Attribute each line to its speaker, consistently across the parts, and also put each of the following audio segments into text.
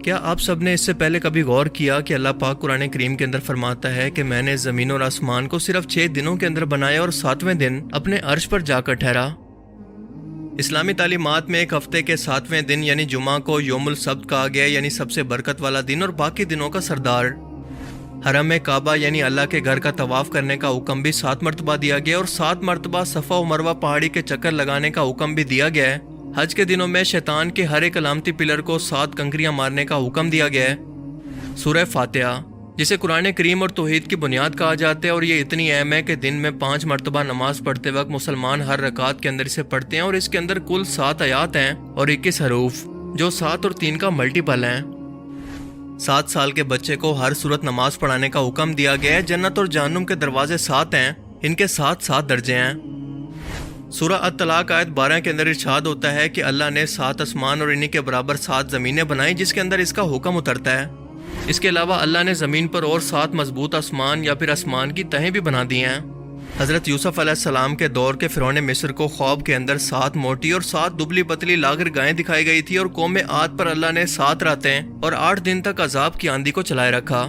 Speaker 1: کیا آپ سب نے اس سے پہلے کبھی غور کیا کہ اللہ پاک قرآن کریم کے اندر فرماتا ہے کہ میں نے زمین اور آسمان کو صرف 6 دنوں کے اندر بنایا اور 7ویں دن اپنے عرش پر جا کر ٹھہرا۔ اسلامی تعلیمات میں ایک ہفتے کے 7ویں دن یعنی جمعہ کو یوم السبت کہا گیا، یعنی سب سے برکت والا دن اور باقی دنوں کا سردار۔ حرم کعبہ یعنی اللہ کے گھر کا طواف کرنے کا حکم بھی 7 مرتبہ دیا گیا اور 7 مرتبہ صفا و مروہ پہاڑی کے چکر لگانے کا حکم بھی دیا گیا ہے۔ حج کے دنوں میں شیطان کے ہر ایک علامتی پلر کو 7 کنکریاں مارنے کا حکم دیا گیا ہے۔ سورہ فاتحہ، جسے قرآن کریم اور توحید کی بنیاد کہا جاتا ہے، اور یہ اتنی اہم ہے کہ دن میں 5 مرتبہ نماز پڑھتے وقت مسلمان ہر رکعت کے اندر اسے پڑھتے ہیں، اور اس کے اندر کل 7 آیات ہیں اور 21 حروف، جو 7 اور 3 کا ملٹیپل ہیں۔ 7 سال کے بچے کو ہر صورت نماز پڑھانے کا حکم دیا گیا ہے۔ جنت اور جہنم کے دروازے 7 ہیں، ان کے 7 درجے ہیں۔ سورہ الطلاق آیت 12 کے اندر ارشاد ہوتا ہے کہ اللہ نے 7 آسمان اور انہی کے برابر 7 زمینیں بنائی جس کے اندر اس کا حکم اترتا ہے۔ اس کے علاوہ اللہ نے زمین پر اور 7 مضبوط آسمان یا پھر آسمان کی تہیں بھی بنا دی ہیں۔ حضرت یوسف علیہ السلام کے دور کے فرعون مصر کو خواب کے اندر 7 موٹی اور 7 دبلی پتلی لاغر گائیں دکھائی گئی تھی، اور قوم عاد پر اللہ نے 7 راتیں اور 8 دن تک عذاب کی آندھی کو چلائے رکھا۔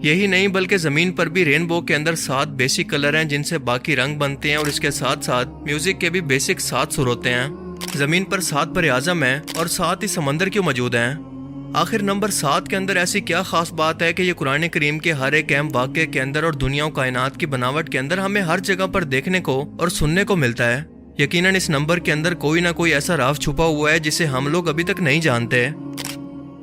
Speaker 1: یہی نہیں بلکہ زمین پر بھی رینبو کے اندر 7 بیسک کلر ہیں جن سے باقی رنگ بنتے ہیں، اور اس کے ساتھ ساتھ میوزک کے بھی بیسک 7 سر ہوتے ہیں۔ زمین پر 7 بر اعظم ہیں اور 7 ہی سمندر کیوں موجود ہیں؟ آخر نمبر 7 کے اندر ایسی کیا خاص بات ہے کہ یہ قرآن کریم کے ہر ایک اہم واقعے کے اندر اور دنیا و کائنات کی بناوٹ کے اندر ہمیں ہر جگہ پر دیکھنے کو اور سننے کو ملتا ہے؟ یقیناً اس نمبر کے اندر کوئی نہ کوئی ایسا راز چھپا ہوا ہے جسے ہم لوگ ابھی تک نہیں جانتے۔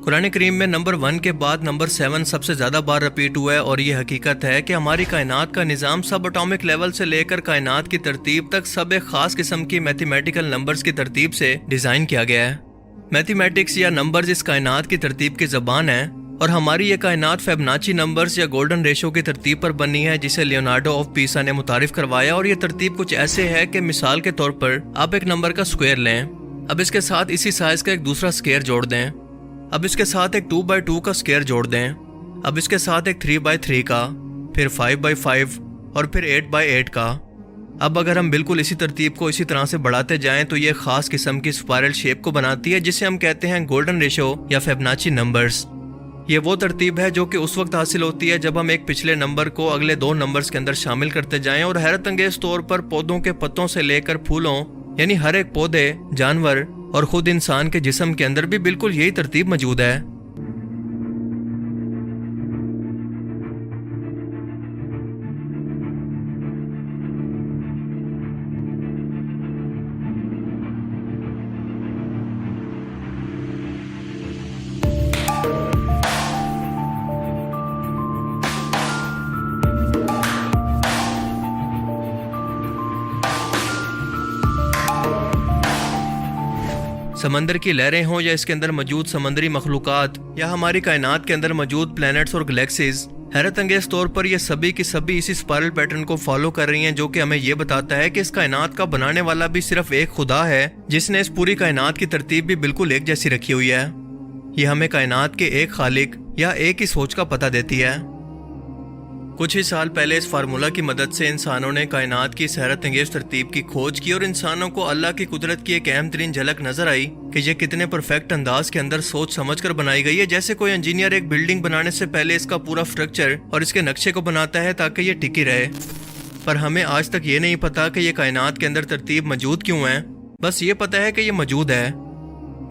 Speaker 1: قرآن کریم میں نمبر 1 کے بعد نمبر 7 سب سے زیادہ بار رپیٹ ہوا ہے، اور یہ حقیقت ہے کہ ہماری کائنات کا نظام سب اٹامک لیول سے لے کر کائنات کی ترتیب تک سب ایک خاص قسم کی میتھمیٹیکل نمبرز کی ترتیب سے ڈیزائن کیا گیا ہے۔ میتھمیٹکس یا نمبرز اس کائنات کی ترتیب کی زبان ہے، اور ہماری یہ کائنات فیبناچی نمبرز یا گولڈن ریشو کی ترتیب پر بنی ہے جسے لیونارڈو آف پیسا نے متعارف کروایا، اور یہ ترتیب کچھ ایسے ہے کہ مثال کے طور پر آپ ایک نمبر کا اسکوائر لیں، اب اس کے ساتھ اسی سائز کا ایک دوسرا اسکوائر جوڑ دیں، اب اس کے ساتھ ایک 2x2 کا اسکوائر جوڑ دیں، اب اس کے ساتھ ایک 3x3 کا، پھر 5x5 اور پھر 8x8 کا۔ اب اگر ہم بالکل اسی ترتیب کو اسی طرح سے بڑھاتے جائیں تو یہ خاص قسم کی اسپائرل شیپ کو بناتی ہے جسے ہم کہتے ہیں گولڈن ریشو یا فیبناچی نمبرز۔ یہ وہ ترتیب ہے جو کہ اس وقت حاصل ہوتی ہے جب ہم ایک پچھلے نمبر کو اگلے 2 نمبرز کے اندر شامل کرتے جائیں، اور حیرت انگیز طور پر پودوں کے پتوں سے لے کر پھولوں، یعنی ہر ایک پودے، جانور اور خود انسان کے جسم کے اندر بھی بالکل یہی ترتیب موجود ہے۔ سمندر کی لہریں ہوں یا اس کے اندر موجود سمندری مخلوقات یا ہماری کائنات کے اندر موجود پلینٹس اور گلیکسیز، حیرت انگیز طور پر یہ سبھی کی سبھی اسی اسپائرل پیٹرن کو فالو کر رہی ہیں، جو کہ ہمیں یہ بتاتا ہے کہ اس کائنات کا بنانے والا بھی صرف ایک خدا ہے جس نے اس پوری کائنات کی ترتیب بھی بالکل ایک جیسی رکھی ہوئی ہے۔ یہ ہمیں کائنات کے ایک خالق یا ایک ہی سوچ کا پتہ دیتی ہے۔ کچھ ہی سال پہلے اس فارمولا کی مدد سے انسانوں نے کائنات کی اس حیرت انگیز ترتیب کی کھوج کی، اور انسانوں کو اللہ کی قدرت کی ایک اہم ترین جھلک نظر آئی کہ یہ کتنے پرفیکٹ انداز کے اندر سوچ سمجھ کر بنائی گئی ہے، جیسے کوئی انجینئر ایک بلڈنگ بنانے سے پہلے اس کا پورا اسٹرکچر اور اس کے نقشے کو بناتا ہے تاکہ یہ ٹکی رہے۔ پر ہمیں آج تک یہ نہیں پتا کہ یہ کائنات کے اندر ترتیب موجود کیوں ہے، بس یہ پتا ہے کہ یہ موجود ہے۔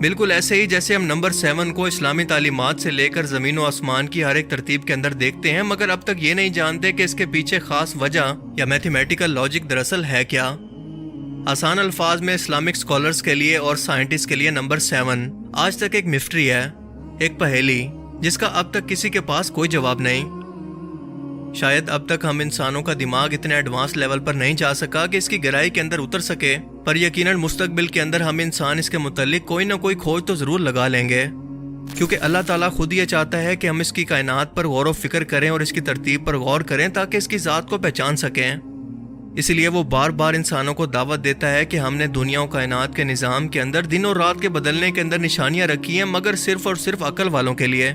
Speaker 1: بالکل ایسے ہی جیسے ہم نمبر 7 کو اسلامی تعلیمات سے لے کر زمین و آسمان کی ہر ایک ترتیب کے اندر دیکھتے ہیں، مگر اب تک یہ نہیں جانتے کہ اس کے پیچھے خاص وجہ یا میتھمیٹیکل لاجک دراصل ہے کیا۔ آسان الفاظ میں اسلامک اسکالرز کے لیے اور سائنٹسٹ کے لیے نمبر 7 آج تک ایک مسٹری ہے، ایک پہیلی جس کا اب تک کسی کے پاس کوئی جواب نہیں۔ شاید اب تک ہم انسانوں کا دماغ اتنے ایڈوانس لیول پر نہیں جا سکا کہ اس کی گہرائی کے اندر اتر سکے، پر یقیناً مستقبل کے اندر ہم انسان اس کے متعلق کوئی نہ کوئی کھوج تو ضرور لگا لیں گے، کیونکہ اللہ تعالیٰ خود یہ چاہتا ہے کہ ہم اس کی کائنات پر غور و فکر کریں اور اس کی ترتیب پر غور کریں تاکہ اس کی ذات کو پہچان سکیں۔ اس لیے وہ بار بار انسانوں کو دعوت دیتا ہے کہ ہم نے دنیا و کائنات کے نظام کے اندر دن اور رات کے بدلنے کے اندر نشانیاں رکھی ہیں، مگر صرف اور صرف عقل والوں کے لیے۔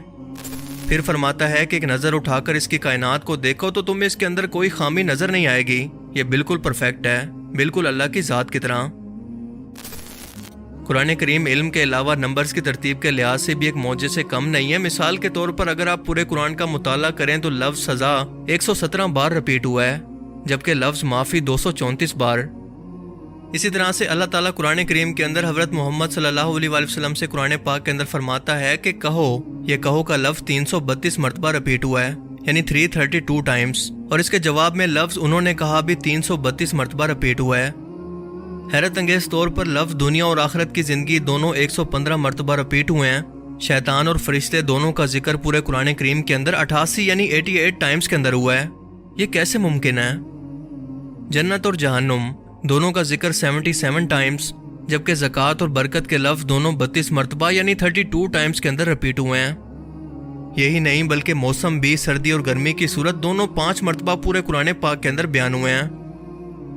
Speaker 1: پھر فرماتا ہے کہ ایک نظر اٹھا کر اس کی کائنات کو دیکھو تو تمہیں اس کے اندر کوئی خامی نظر نہیں آئے گی، یہ بالکل پرفیکٹ ہے، بالکل اللہ کی ذات کی طرح۔ قرآن کریم علم کے علاوہ نمبرز کی ترتیب کے لحاظ سے بھی ایک معجزے سے کم نہیں ہے۔ مثال کے طور پر اگر آپ پورے قرآن کا مطالعہ کریں تو لفظ سزا 117 بار رپیٹ ہوا ہے، جبکہ لفظ معافی 234 بار۔ اسی طرح سے اللہ تعالیٰ قرآن کریم کے اندر حضرت محمد صلی اللہ علیہ وآلہ وسلم سے قرآن پاک کے اندر فرماتا ہے کہ کہو، یہ کہو کا لفظ 332 مرتبہ رپیٹ ہوا ہے، یعنی 332 ٹائمز، اور اس کے جواب میں لفظ انہوں نے کہا بھی 332 مرتبہ رپیٹ ہوا ہے۔ حیرت انگیز طور پر لفظ دنیا اور آخرت کی زندگی دونوں 115 مرتبہ رپیٹ ہوئے ہیں۔ شیطان اور فرشتے دونوں کا ذکر پورے قرآن کریم کے اندر 88 یعنی 88 ٹائمز کے اندر ہوا ہے۔ یہ کیسے ممکن ہے؟ جنت اور جہنم دونوں کا ذکر 77 ٹائمز، جبکہ زکوٰۃ اور برکت کے لفظ دونوں 32 مرتبہ یعنی 32 ٹائمز کے اندر رپیٹ ہوئے ہیں۔ یہی نہیں بلکہ موسم بھی، سردی اور گرمی کی صورت دونوں 5 مرتبہ پورے قرآن پاک کے اندر بیان ہوئے ہیں۔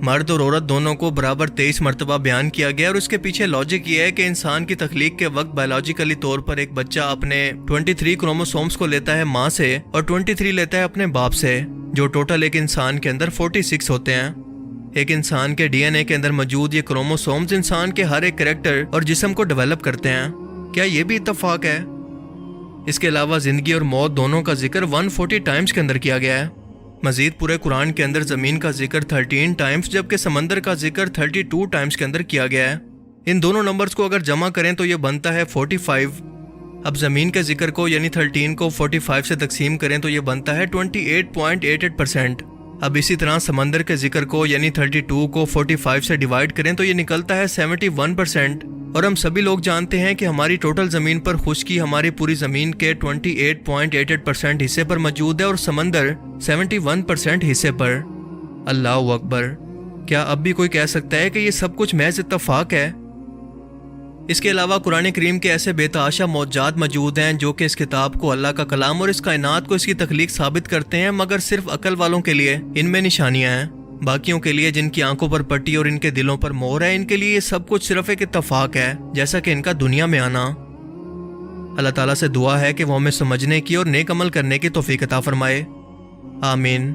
Speaker 1: مرد اور عورت دونوں کو برابر 23 مرتبہ بیان کیا گیا، اور اس کے پیچھے لاجک یہ ہے کہ انسان کی تخلیق کے وقت بایولوجیکلی طور پر ایک بچہ اپنے 23 کروموسومز کو لیتا ہے ماں سے اور 23 لیتا ہے اپنے باپ سے، جو ٹوٹل ایک انسان کے اندر 46 ہوتے ہیں۔ ایک انسان کے ڈی این اے کے اندر موجود یہ کروموسومز انسان کے ہر ایک کریکٹر اور جسم کو ڈیولپ کرتے ہیں۔ کیا یہ بھی اتفاق ہے؟ اس کے علاوہ زندگی اور موت دونوں کا ذکر 140 ٹائمز کے اندر کیا گیا ہے۔ مزید پورے قرآن کے اندر زمین کا ذکر 13 ٹائمز جبکہ سمندر کا ذکر 32 ٹائمز کے اندر کیا گیا ہے۔ ان دونوں نمبرز کو اگر جمع کریں تو یہ بنتا ہے 45۔ اب زمین کے ذکر کو یعنی 13 کو 45 سے تقسیم کریں تو یہ بنتا ہے 28.88%۔ اب اسی طرح سمندر کے ذکر کو یعنی 32 کو 45 سے ڈیوائیڈ کریں تو یہ نکلتا ہے 71%۔ اور ہم سبھی لوگ جانتے ہیں کہ ہماری ٹوٹل زمین پر خشکی ہماری پوری زمین کے 28.88% حصے پر موجود ہے اور سمندر 71% حصے پر۔ اللہ اکبر! کیا اب بھی کوئی کہہ سکتا ہے کہ یہ سب کچھ محض اتفاق ہے؟ اس کے علاوہ قرآن کریم کے ایسے بے تحاشا معجزات موجود ہیں جو کہ اس کتاب کو اللہ کا کلام اور اس کائنات کو اس کی تخلیق ثابت کرتے ہیں، مگر صرف عقل والوں کے لیے ان میں نشانیاں ہیں۔ باقیوں کے لیے جن کی آنکھوں پر پٹی اور ان کے دلوں پر مہر ہے، ان کے لیے یہ سب کچھ صرف ایک اتفاق ہے، جیسا کہ ان کا دنیا میں آنا۔ اللہ تعالیٰ سے دعا ہے کہ وہ ہمیں سمجھنے کی اور نیک عمل کرنے کی توفیق عطا فرمائے۔ آمین۔